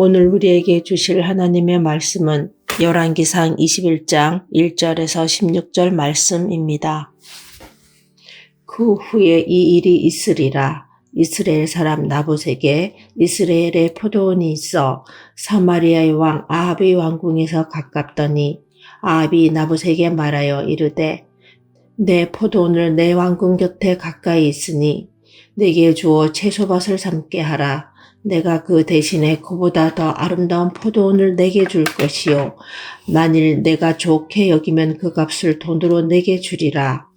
오늘 우리에게 주실 하나님의 말씀은 열왕기상 21장 1절에서 16절 말씀입니다. 그 후에 이 일이 있으리라. 이스라엘 사람 나봇에게 이스라엘의 포도원이 있어 사마리아의 왕 아합의 왕궁에서 가깝더니 아합이 나봇에게 말하여 이르되 내 포도원을 내 왕궁 곁에 가까이 있으니 내게 주어 채소밭을 삼게 하라. 내가 그 대신에 그보다 더 아름다운 포도원을 내게 줄 것이요 만일 내가 좋게 여기면 그 값을 돈으로 내게 주리라.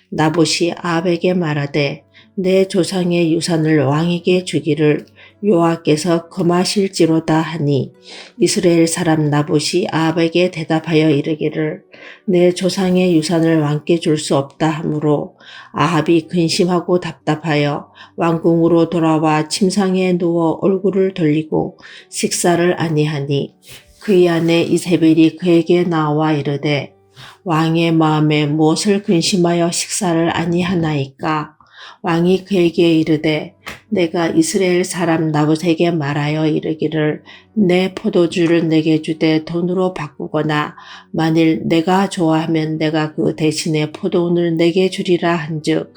나봇이 아합에게 말하되 내 조상의 유산을 왕에게 주기를 여호와께서 금하실지로다 하니 이스라엘 사람 나봇이 아합에게 대답하여 이르기를 내 조상의 유산을 왕께 줄 수 없다 하므로 아합이 근심하고 답답하여 왕궁으로 돌아와 침상에 누워 얼굴을 돌리고 식사를 아니하니 그의 아내 이세벨이 그에게 나와 이르되 왕의 마음에 무엇을 근심하여 식사를 아니하나이까? 왕이 그에게 이르되 내가 이스라엘 사람 나봇에게 말하여 이르기를 내 포도주를 내게 주되 돈으로 바꾸거나 만일 내가 좋아하면 내가 그 대신에 포도원을 내게 주리라 한즉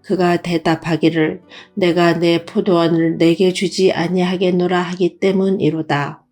그가 대답하기를 내가 내 포도원을 내게 주지 아니하겠노라 하기 때문이로다.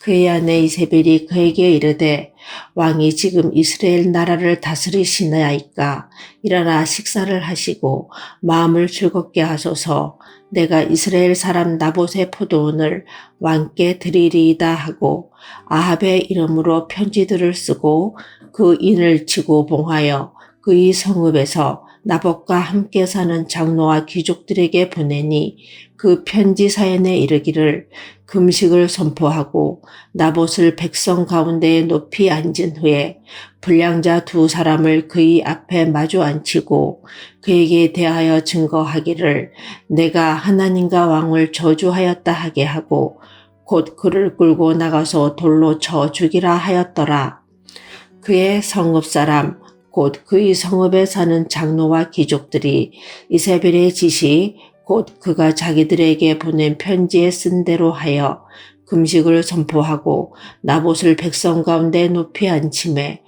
그의 아내 이세벨이 그에게 이르되 왕이 지금 이스라엘 나라를 다스리시나이까? 일어나 식사를 하시고 마음을 즐겁게 하소서. 내가 이스라엘 사람 나봇의 포도원을 왕께 드리리이다 하고 아합의 이름으로 편지들을 쓰고 그 인을 치고 봉하여 그의 성읍에서 나봇과 함께 사는 장로와 귀족들에게 보내니 그 편지 사연에 이르기를 금식을 선포하고 나봇을 백성 가운데에 높이 앉은 후에 불량자 두 사람을 그의 앞에 마주 앉히고 그에게 대하여 증거하기를 내가 하나님과 왕을 저주하였다 하게 하고 곧 그를 끌고 나가서 돌로 쳐 죽이라 하였더라. 그의 성읍 사람 곧 그의 성읍에 사는 장로와 귀족들이 이세벨의 지시 곧 그가 자기들에게 보낸 편지에 쓴 대로 하여 금식을 선포하고 나봇을 백성 가운데 높이 앉히매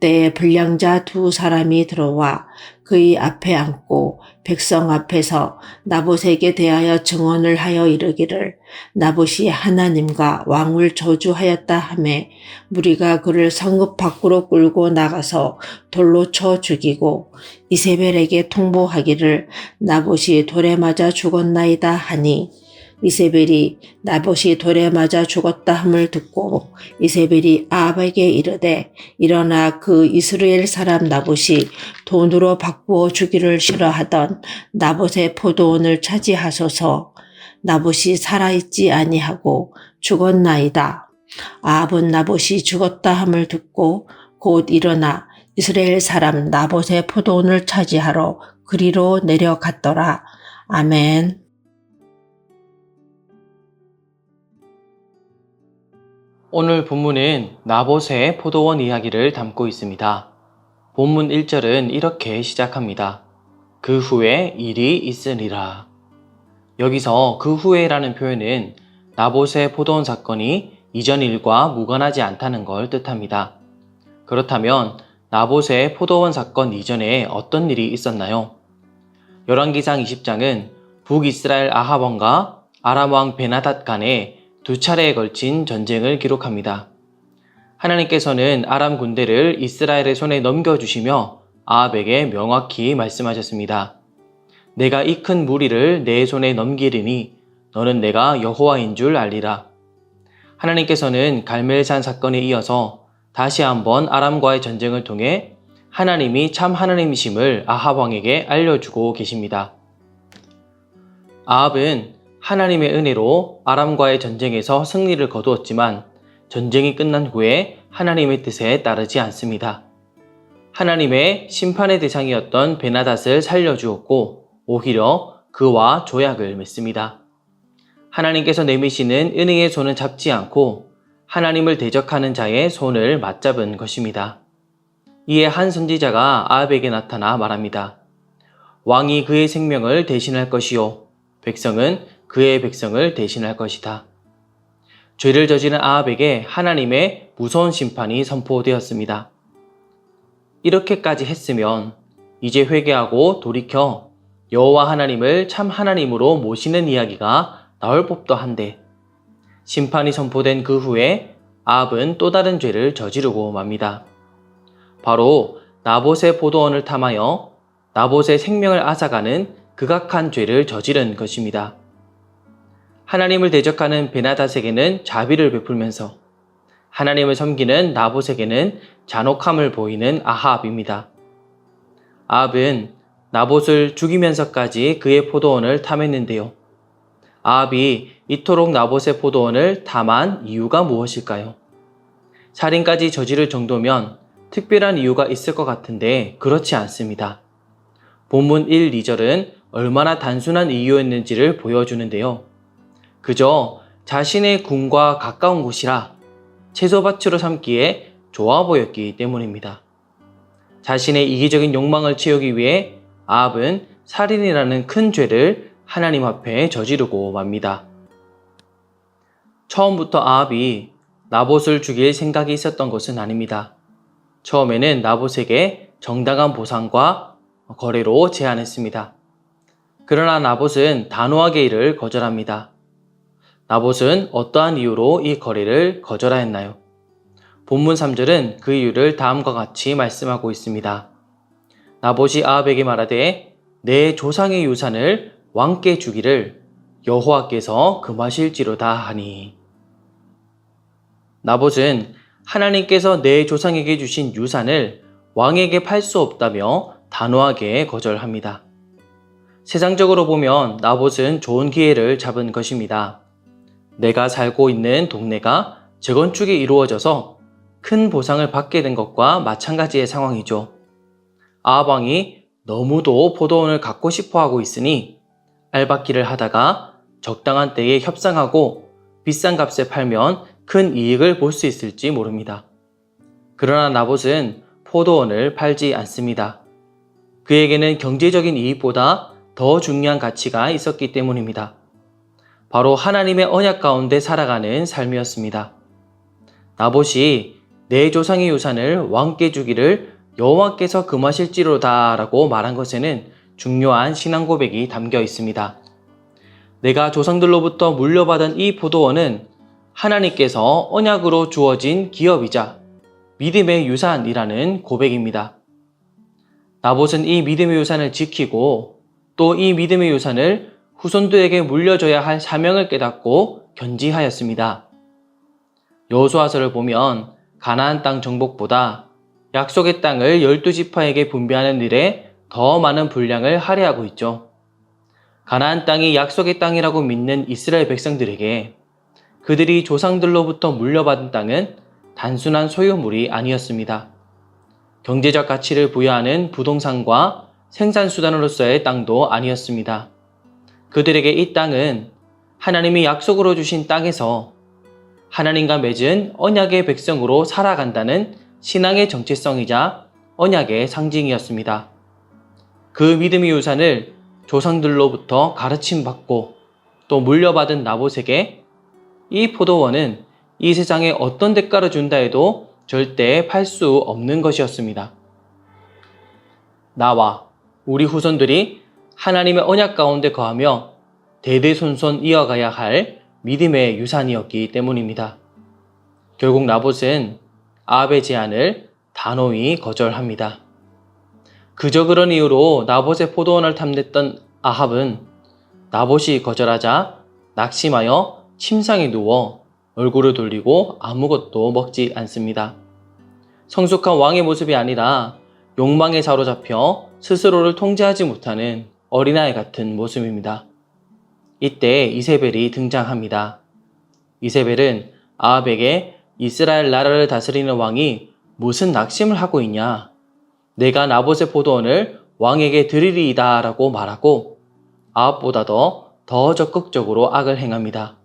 때에 불량자 두 사람이 들어와 그의 앞에 앉고 백성 앞에서 나봇에게 대하여 증언을 하여 이르기를 나봇이 하나님과 왕을 저주하였다 하매 무리가 그를 성읍 밖으로 끌고 나가서 돌로 쳐 죽이고 이세벨에게 통보하기를 나봇이 돌에 맞아 죽었나이다 하니 이세벨이 나봇이 돌에 맞아 죽었다 함을 듣고 이세벨이 아합에게 이르되 일어나 그 이스라엘 사람 나봇이 돈으로 바꾸어 주기를 싫어하던 나봇의 포도원을 차지하소서. 나봇이 살아있지 아니하고 죽었나이다. 아합은 나봇이 죽었다 함을 듣고 곧 일어나 이스라엘 사람 나봇의 포도원을 차지하러 그리로 내려갔더라. 아멘. 오늘 본문은 나봇의 포도원 이야기를 담고 있습니다. 본문 1절은 이렇게 시작합니다. 그 후에 일이 있으리라. 여기서 그 후에라는 표현은 나봇의 포도원 사건이 이전 일과 무관하지 않다는 걸 뜻합니다. 그렇다면 나봇의 포도원 사건 이전에 어떤 일이 있었나요? 열왕기상 20장은 북이스라엘 아합 왕과 아람 왕 베나닷 간에 두 차례에 걸친 전쟁을 기록합니다. 하나님께서는 아람 군대를 이스라엘의 손에 넘겨주시며 아합에게 명확히 말씀하셨습니다. 내가 이 큰 무리를 내 손에 넘기리니 너는 내가 여호와인 줄 알리라. 하나님께서는 갈멜산 사건에 이어서 다시 한번 아람과의 전쟁을 통해 하나님이 참 하나님이심을 아합 왕에게 알려주고 계십니다. 아합은 하나님의 은혜로 아람과의 전쟁에서 승리를 거두었지만 전쟁이 끝난 후에 하나님의 뜻에 따르지 않습니다. 하나님의 심판의 대상이었던 베나닷을 살려주었고 오히려 그와 조약을 맺습니다. 하나님께서 내미시는 은혜의 손은 잡지 않고 하나님을 대적하는 자의 손을 맞잡은 것입니다. 이에 한 선지자가 아합에게 나타나 말합니다. 왕이 그의 생명을 대신할 것이요 백성은 그의 백성을 대신할 것이다. 죄를 저지른 아합에게 하나님의 무서운 심판이 선포되었습니다. 이렇게까지 했으면 이제 회개하고 돌이켜 여호와 하나님을 참 하나님으로 모시는 이야기가 나올 법도 한데, 심판이 선포된 그 후에 아합은 또 다른 죄를 저지르고 맙니다. 바로 나봇의 포도원을 탐하여 나봇의 생명을 앗아가는 극악한 죄를 저지른 것입니다. 하나님을 대적하는 베나닷에게는 자비를 베풀면서 하나님을 섬기는 나봇에게는 잔혹함을 보이는 아합입니다. 아합은 나봇을 죽이면서까지 그의 포도원을 탐했는데요. 아합이 이토록 나봇의 포도원을 탐한 이유가 무엇일까요? 살인까지 저지를 정도면 특별한 이유가 있을 것 같은데 그렇지 않습니다. 본문 1, 2절은 얼마나 단순한 이유였는지를 보여주는데요. 그저 자신의 궁과 가까운 곳이라 채소밭으로 삼기에 좋아 보였기 때문입니다. 자신의 이기적인 욕망을 채우기 위해 아합은 살인이라는 큰 죄를 하나님 앞에 저지르고 맙니다. 처음부터 아합이 나봇을 죽일 생각이 있었던 것은 아닙니다. 처음에는 나봇에게 정당한 보상과 거래로 제안했습니다. 그러나 나봇은 단호하게 이를 거절합니다. 나봇은 어떠한 이유로 이 거래를 거절하였나요? 본문 3절은 그 이유를 다음과 같이 말씀하고 있습니다. 나봇이 아합에게 말하되 내 조상의 유산을 왕께 주기를 여호와께서 금하실지로다 하니. 나봇은 하나님께서 내 조상에게 주신 유산을 왕에게 팔 수 없다며 단호하게 거절합니다. 세상적으로 보면 나봇은 좋은 기회를 잡은 것입니다. 내가 살고 있는 동네가 재건축이 이루어져서 큰 보상을 받게 된 것과 마찬가지의 상황이죠. 아합 왕이 너무도 포도원을 갖고 싶어 하고 있으니 알박기를 하다가 적당한 때에 협상하고 비싼 값에 팔면 큰 이익을 볼 수 있을지 모릅니다. 그러나 나봇은 포도원을 팔지 않습니다. 그에게는 경제적인 이익보다 더 중요한 가치가 있었기 때문입니다. 바로 하나님의 언약 가운데 살아가는 삶이었습니다. 나봇이 내 조상의 유산을 왕께 주기를 여호와께서 금하실지로다 라고 말한 것에는 중요한 신앙 고백이 담겨 있습니다. 내가 조상들로부터 물려받은 이 포도원은 하나님께서 언약으로 주어진 기업이자 믿음의 유산이라는 고백입니다. 나봇은 이 믿음의 유산을 지키고 또 이 믿음의 유산을 후손들에게 물려줘야 할 사명을 깨닫고 견지하였습니다. 여호수아서를 보면 가나안 땅 정복보다 약속의 땅을 12지파에게 분배하는 일에 더 많은 분량을 할애하고 있죠. 가나안 땅이 약속의 땅이라고 믿는 이스라엘 백성들에게 그들이 조상들로부터 물려받은 땅은 단순한 소유물이 아니었습니다. 경제적 가치를 부여하는 부동산과 생산수단으로서의 땅도 아니었습니다. 그들에게 이 땅은 하나님이 약속으로 주신 땅에서 하나님과 맺은 언약의 백성으로 살아간다는 신앙의 정체성이자 언약의 상징이었습니다. 그 믿음의 유산을 조상들로부터 가르침받고 또 물려받은 나봇에게 이 포도원은 이 세상에 어떤 대가를 준다 해도 절대 팔 수 없는 것이었습니다. 나와 우리 후손들이 하나님의 언약 가운데 거하며 대대손손 이어가야 할 믿음의 유산이었기 때문입니다. 결국 나봇은 아합의 제안을 단호히 거절합니다. 그저 그런 이유로 나봇의 포도원을 탐냈던 아합은 나봇이 거절하자 낙심하여 침상에 누워 얼굴을 돌리고 아무것도 먹지 않습니다. 성숙한 왕의 모습이 아니라 욕망에 사로잡혀 스스로를 통제하지 못하는 어린아이 같은 모습입니다. 이때 이세벨이 등장합니다. 이세벨은 아합에게 이스라엘 나라를 다스리는 왕이 무슨 낙심을 하고 있냐? 내가 나봇의 포도원을 왕에게 드리리이다 라고 말하고 아합보다 더 적극적으로 악을 행합니다.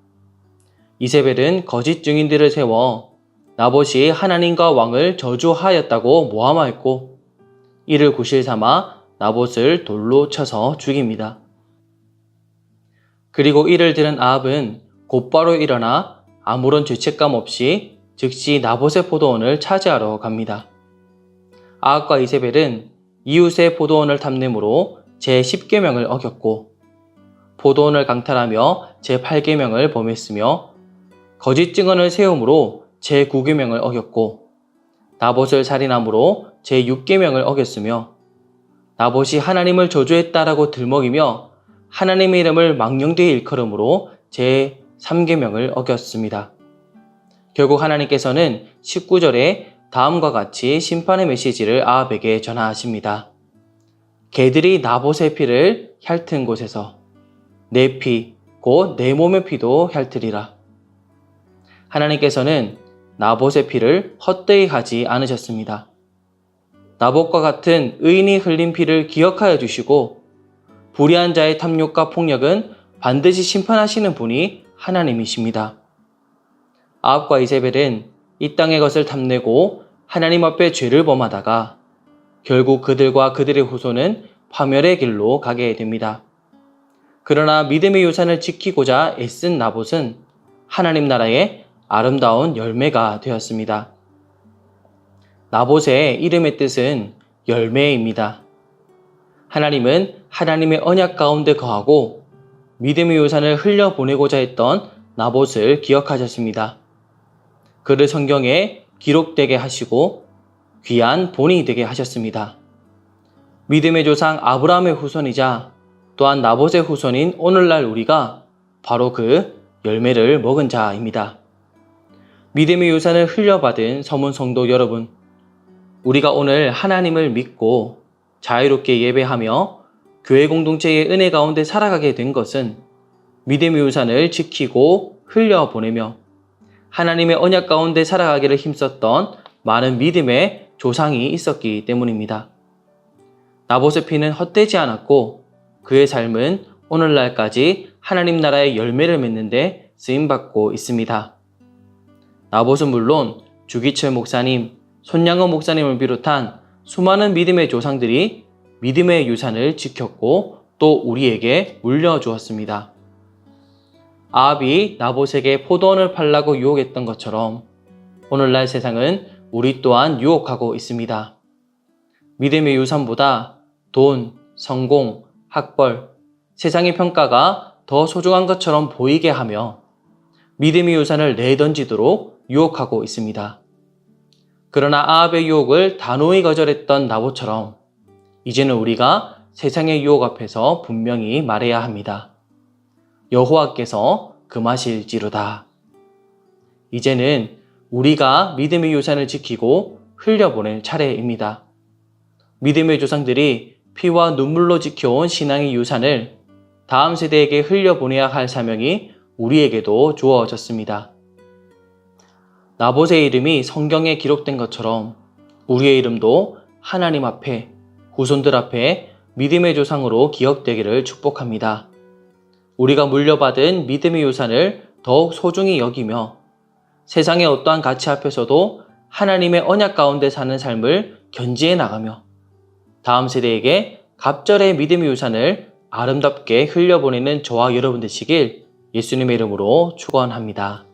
이세벨은 거짓 증인들을 세워 나봇이 하나님과 왕을 저주하였다고 모함하였고 이를 구실 삼아 나봇을 돌로 쳐서 죽입니다. 그리고 이를 들은 아합은 곧바로 일어나 아무런 죄책감 없이 즉시 나봇의 포도원을 차지하러 갑니다. 아합과 이세벨은 이웃의 포도원을 탐내므로 제10계명을 어겼고 포도원을 강탈하며 제8계명을 범했으며 거짓 증언을 세움으로 제9계명을 어겼고 나봇을 살인함으로 제6계명을 어겼으며 나봇이 하나님을 저주했다라고 들먹이며 하나님의 이름을 망령되이 일컬음으로 제3계명을 어겼습니다. 결국 하나님께서는 19절에 다음과 같이 심판의 메시지를 아합에게 전하십니다. 개들이 나봇의 피를 핥은 곳에서 내 피, 곧 내 몸의 피도 핥으리라. 하나님께서는 나봇의 피를 헛되이 하지 않으셨습니다. 나봇과 같은 의인이 흘린 피를 기억하여 주시고 불의한 자의 탐욕과 폭력은 반드시 심판하시는 분이 하나님이십니다. 아합과 이세벨은 이 땅의 것을 탐내고 하나님 앞에 죄를 범하다가 결국 그들과 그들의 후손은 파멸의 길로 가게 됩니다. 그러나 믿음의 유산을 지키고자 애쓴 나봇은 하나님 나라의 아름다운 열매가 되었습니다. 나봇의 이름의 뜻은 열매입니다. 하나님은 하나님의 언약 가운데 거하고 믿음의 유산을 흘려보내고자 했던 나봇을 기억하셨습니다. 그를 성경에 기록되게 하시고 귀한 본이 되게 하셨습니다. 믿음의 조상 아브라함의 후손이자 또한 나봇의 후손인 오늘날 우리가 바로 그 열매를 먹은 자입니다. 믿음의 유산을 흘려받은 서문 성도 여러분, 우리가 오늘 하나님을 믿고 자유롭게 예배하며 교회 공동체의 은혜 가운데 살아가게 된 것은 믿음의 유산을 지키고 흘려보내며 하나님의 언약 가운데 살아가기를 힘썼던 많은 믿음의 조상이 있었기 때문입니다. 나봇의 피는 헛되지 않았고 그의 삶은 오늘날까지 하나님 나라의 열매를 맺는 데 쓰임받고 있습니다. 나봇은 물론 주기철 목사님, 손양원 목사님을 비롯한 수많은 믿음의 조상들이 믿음의 유산을 지켰고 또 우리에게 물려주었습니다. 아합이 나봇에게 포도원을 팔라고 유혹했던 것처럼 오늘날 세상은 우리 또한 유혹하고 있습니다. 믿음의 유산보다 돈, 성공, 학벌, 세상의 평가가 더 소중한 것처럼 보이게 하며 믿음의 유산을 내던지도록 유혹하고 있습니다. 그러나 아합의 유혹을 단호히 거절했던 나봇처럼 이제는 우리가 세상의 유혹 앞에서 분명히 말해야 합니다. 여호와께서 금하실지로다. 이제는 우리가 믿음의 유산을 지키고 흘려보낼 차례입니다. 믿음의 조상들이 피와 눈물로 지켜온 신앙의 유산을 다음 세대에게 흘려보내야 할 사명이 우리에게도 주어졌습니다. 나봇의 이름이 성경에 기록된 것처럼 우리의 이름도 하나님 앞에, 후손들 앞에 믿음의 조상으로 기억되기를 축복합니다. 우리가 물려받은 믿음의 유산을 더욱 소중히 여기며 세상의 어떠한 가치 앞에서도 하나님의 언약 가운데 사는 삶을 견지해 나가며 다음 세대에게 갑절의 믿음의 유산을 아름답게 흘려보내는 저와 여러분 되시길 예수님의 이름으로 축원합니다.